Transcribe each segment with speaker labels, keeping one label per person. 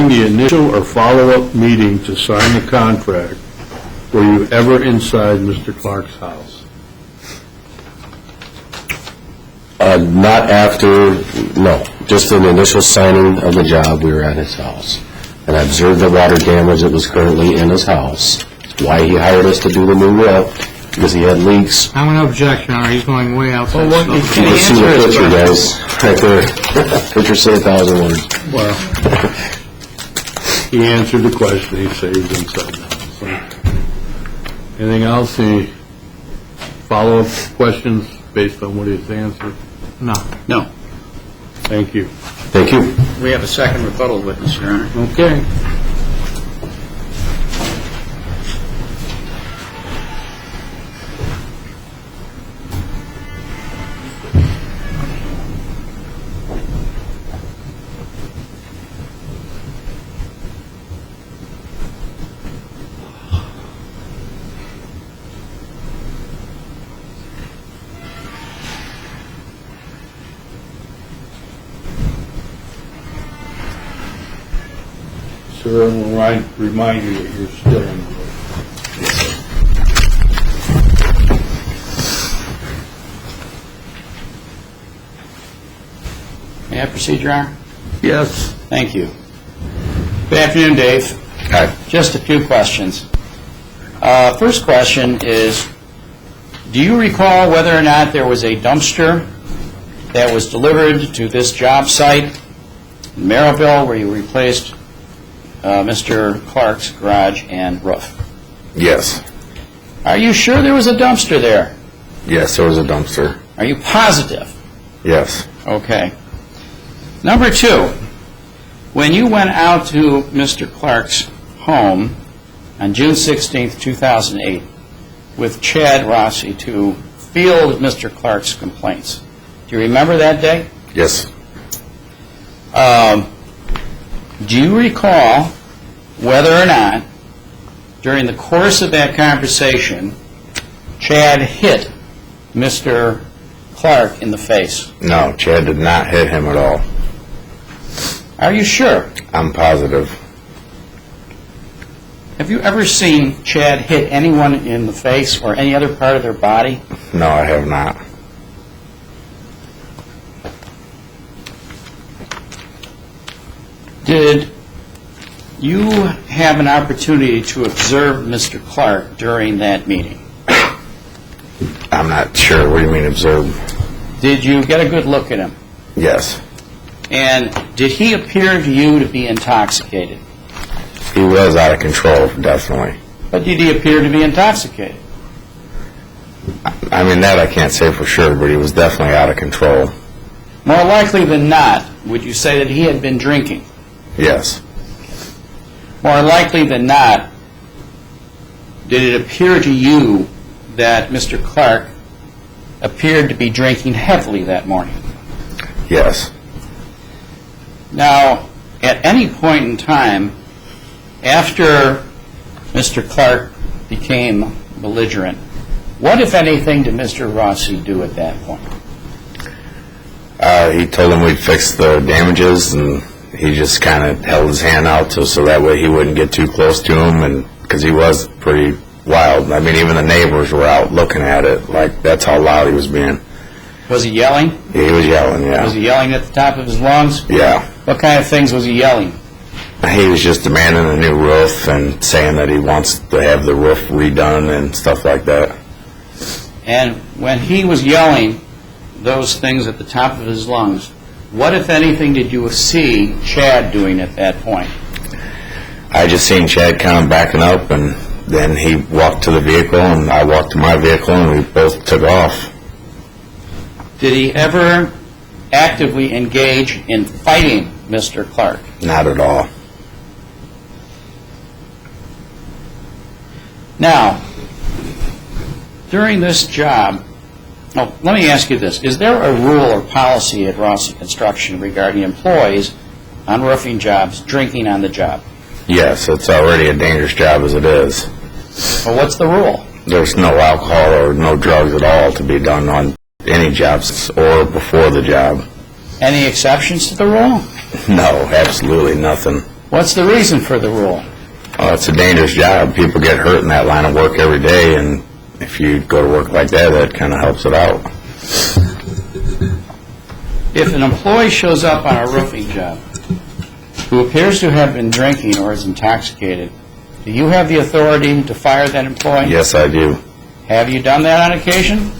Speaker 1: during the initial or follow-up meeting to sign the contract, were you ever inside Mr. Clark's house?
Speaker 2: Not after, no. Just in the initial signing of the job, we were at his house. And I observed the water damage that was currently in his house. That's why he hired us to do the new roof, because he had leaks.
Speaker 3: I'm going to object, Your Honor. He's going way outside.
Speaker 2: You can see the picture, guys, right there. Picture say 1,000 words.
Speaker 1: Well, he answered the question. He said he's inside the house. So, anything else? Any follow-up questions based on what he's answered?
Speaker 3: No.
Speaker 4: No.
Speaker 1: Thank you.
Speaker 2: Thank you.
Speaker 4: We have a second rebuttal witness, Your Honor.
Speaker 1: Okay. Sir, I will remind you that you're still in the room.
Speaker 4: May I proceed, Your Honor?
Speaker 1: Yes.
Speaker 4: Thank you. Good afternoon, Dave.
Speaker 2: Hi.
Speaker 4: Just a few questions. First question is, do you recall whether or not there was a dumpster that was delivered to this job site in Maryville where you replaced Mr. Clark's garage and roof?
Speaker 2: Yes.
Speaker 4: Are you sure there was a dumpster there?
Speaker 2: Yes, there was a dumpster.
Speaker 4: Are you positive?
Speaker 2: Yes.
Speaker 4: Okay. Number two, when you went out to Mr. Clark's home on June 16th, 2008, with Chad Rossi to field Mr. Clark's complaints, do you remember that day?
Speaker 2: Yes.
Speaker 4: Do you recall whether or not, during the course of that conversation, Chad hit Mr. Clark in the face?
Speaker 2: No, Chad did not hit him at all.
Speaker 4: Are you sure?
Speaker 2: I'm positive.
Speaker 4: Have you ever seen Chad hit anyone in the face or any other part of their body?
Speaker 2: No, I have not.
Speaker 4: Did you have an opportunity to observe Mr. Clark during that meeting?
Speaker 2: I'm not sure. What do you mean, observe?
Speaker 4: Did you get a good look at him?
Speaker 2: Yes.
Speaker 4: And did he appear to you to be intoxicated?
Speaker 2: He was out of control, definitely.
Speaker 4: But did he appear to be intoxicated?
Speaker 2: I mean, that I can't say for sure, but he was definitely out of control.
Speaker 4: More likely than not, would you say that he had been drinking?
Speaker 2: Yes.
Speaker 4: More likely than not, did it appear to you that Mr. Clark appeared to be drinking heavily that morning?
Speaker 2: Yes.
Speaker 4: Now, at any point in time, after Mr. Clark became belligerent, what, if anything, did Mr. Rossi do at that point?
Speaker 2: He told him we'd fix the damages, and he just kind of held his hand out so that way he wouldn't get too close to him, and because he was pretty wild. I mean, even the neighbors were out looking at it. Like, that's how loud he was being.
Speaker 4: Was he yelling?
Speaker 2: He was yelling, yeah.
Speaker 4: Was he yelling at the top of his lungs?
Speaker 2: Yeah.
Speaker 4: What kind of things was he yelling?
Speaker 2: He was just demanding a new roof and saying that he wants to have the roof redone and stuff like that.
Speaker 4: And when he was yelling those things at the top of his lungs, what, if anything, did you see Chad doing at that point?
Speaker 2: I just seen Chad kind of backing up, and then he walked to the vehicle, and I walked to my vehicle, and we both took off.
Speaker 4: Did he ever actively engage in fighting Mr. Clark?
Speaker 2: Not at all.
Speaker 4: Now, during this job, let me ask you this. Is there a rule or policy at Rossi Construction regarding employees on roofing jobs drinking on the job?
Speaker 2: Yes, it's already a dangerous job as it is.
Speaker 4: Well, what's the rule?
Speaker 2: There's no alcohol or no drugs at all to be done on any jobs or before the job.
Speaker 4: Any exceptions to the rule?
Speaker 2: No, absolutely nothing.
Speaker 4: What's the reason for the rule?
Speaker 5: It's a dangerous job. People get hurt in that line of work every day, and if you go to work like that, that kind of helps it out.
Speaker 4: If an employee shows up on a roofing job who appears to have been drinking or is intoxicated, do you have the authority to fire that employee?
Speaker 5: Yes, I do.
Speaker 4: Have you done that on occasion?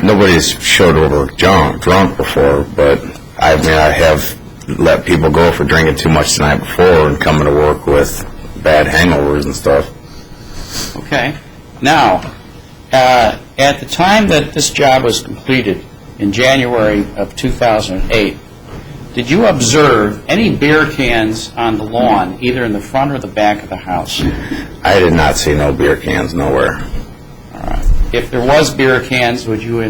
Speaker 5: Nobody's showed over drunk before, but I have let people go for drinking too much the night before and coming to work with bad hangovers and stuff.
Speaker 4: Okay. Now, at the time that this job was completed in January of 2008, did you observe any beer cans on the lawn, either in the front or the back of the house?
Speaker 5: I did not see no beer cans nowhere.
Speaker 4: All right. If there was beer cans, would you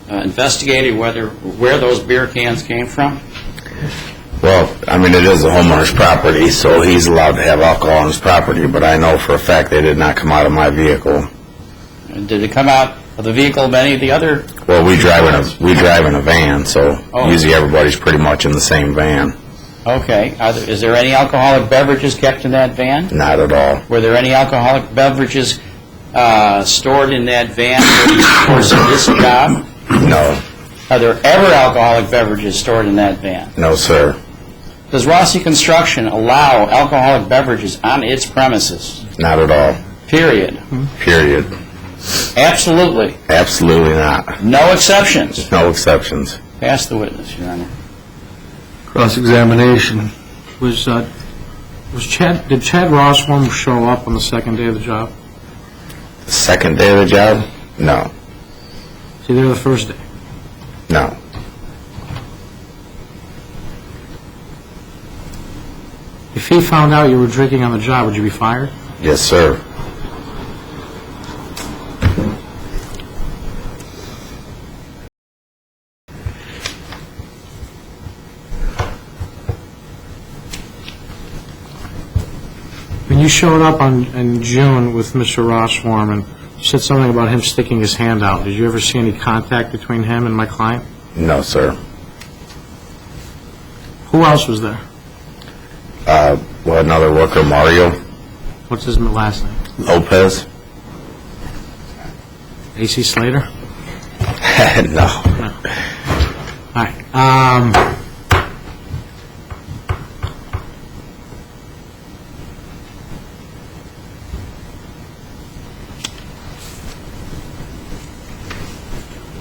Speaker 4: investigate where those beer cans came from?
Speaker 5: Well, I mean, it is the homeowner's property, so he's allowed to have alcohol on his property, but I know for a fact they did not come out of my vehicle.
Speaker 4: And did it come out of the vehicle of any of the other?
Speaker 5: Well, we drive in a van, so
Speaker 4: Oh.
Speaker 5: usually everybody's pretty much in the same van.
Speaker 4: Okay. Is there any alcoholic beverages kept in that van?
Speaker 5: Not at all.
Speaker 4: Were there any alcoholic beverages stored in that van during the course of this job?
Speaker 5: No.
Speaker 4: Are there ever alcoholic beverages stored in that van?
Speaker 5: No, sir.
Speaker 4: Does Rossi Construction allow alcoholic beverages on its premises?
Speaker 5: Not at all.
Speaker 4: Period.
Speaker 5: Period.
Speaker 4: Absolutely.
Speaker 5: Absolutely not.
Speaker 4: No exceptions.
Speaker 5: No exceptions.
Speaker 4: Pass the witness, Your Honor.
Speaker 1: Cross-examination.
Speaker 3: Did Chad Rossworm show up on the second day of the job?
Speaker 5: The second day of the job? No.
Speaker 3: Was he there the first day?
Speaker 5: No.
Speaker 3: If he found out you were drinking on the job, would you be fired?
Speaker 5: Yes, sir.
Speaker 3: When you showed up in June with Mr. Rossworm and you said something about him sticking his hand out, did you ever see any contact between him and my client?
Speaker 5: No, sir.
Speaker 3: Who else was there?
Speaker 5: Well, another worker, Mario
Speaker 3: What's his last name?
Speaker 5: Lopez?
Speaker 3: A.C. Slater?
Speaker 5: No.
Speaker 3: All right.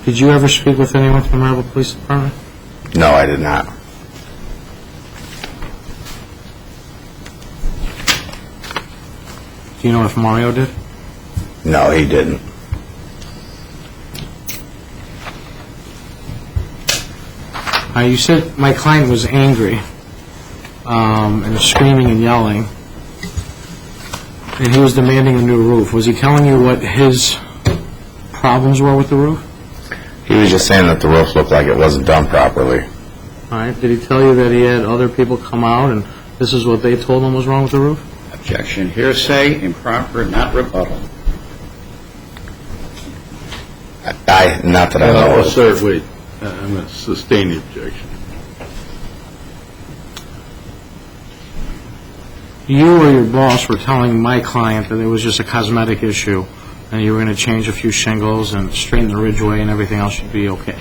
Speaker 3: Did you ever speak with anyone from the Maryville Police Department?
Speaker 5: No, I did not.
Speaker 3: Do you know if Mario did?
Speaker 5: No, he didn't.
Speaker 3: You said my client was angry and screaming and yelling, and he was demanding a new roof. Was he telling you what his problems were with the roof?
Speaker 5: He was just saying that the roof looked like it wasn't done properly.
Speaker 3: All right. Did he tell you that he had other people come out and this is what they told him was wrong with the roof?
Speaker 4: Objection. Hearsay, improper, not rebuttal.
Speaker 5: Not that I know of.
Speaker 1: Sir, wait. I'm going to sustain the objection.
Speaker 3: You or your boss were telling my client that it was just a cosmetic issue and you were going to change a few shingles and straighten the ridgeway and everything else should be okay.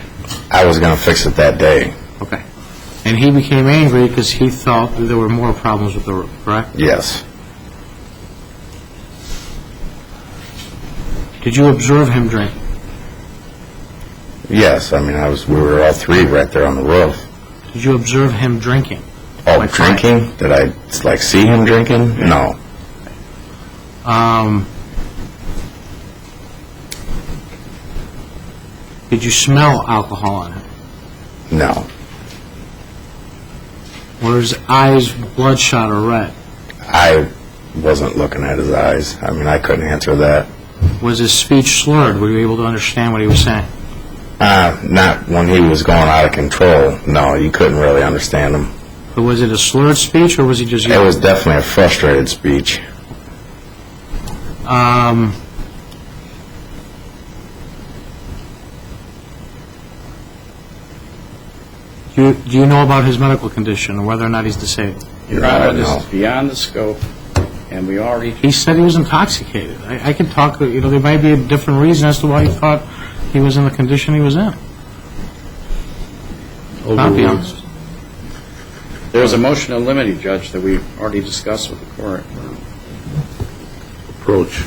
Speaker 5: I was going to fix it that day.
Speaker 3: Okay. And he became angry because he thought that there were more problems with the roof, correct?
Speaker 5: Yes.
Speaker 3: Did you observe him drink?
Speaker 5: Yes. I mean, we were all three right there on the roof.
Speaker 3: Did you observe him drinking?
Speaker 5: Oh,
Speaker 3: My client.
Speaker 5: drinking? Did I, see him drinking? No.
Speaker 3: Did you smell alcohol on him?
Speaker 5: No.
Speaker 3: Were his eyes bloodshot or red?
Speaker 5: I wasn't looking at his eyes. I mean, I couldn't answer that.
Speaker 3: Was his speech slurred? Were you able to understand what he was saying?
Speaker 5: Not when he was going out of control. No, you couldn't really understand him.
Speaker 3: But was it a slurred speech or was he just
Speaker 5: It
Speaker 3: yelling?
Speaker 5: was definitely a frustrated speech.
Speaker 3: Do you know about his medical condition, and whether or not he's disabled?
Speaker 4: Your Honor, this is beyond the scope, and we already,
Speaker 3: He said he was intoxicated. I could talk, there might be a different reason as to why he thought he was in the condition he was in. I'll be honest.
Speaker 4: there's a motion to limit, Judge, that we've already discussed with the court.
Speaker 1: Approach.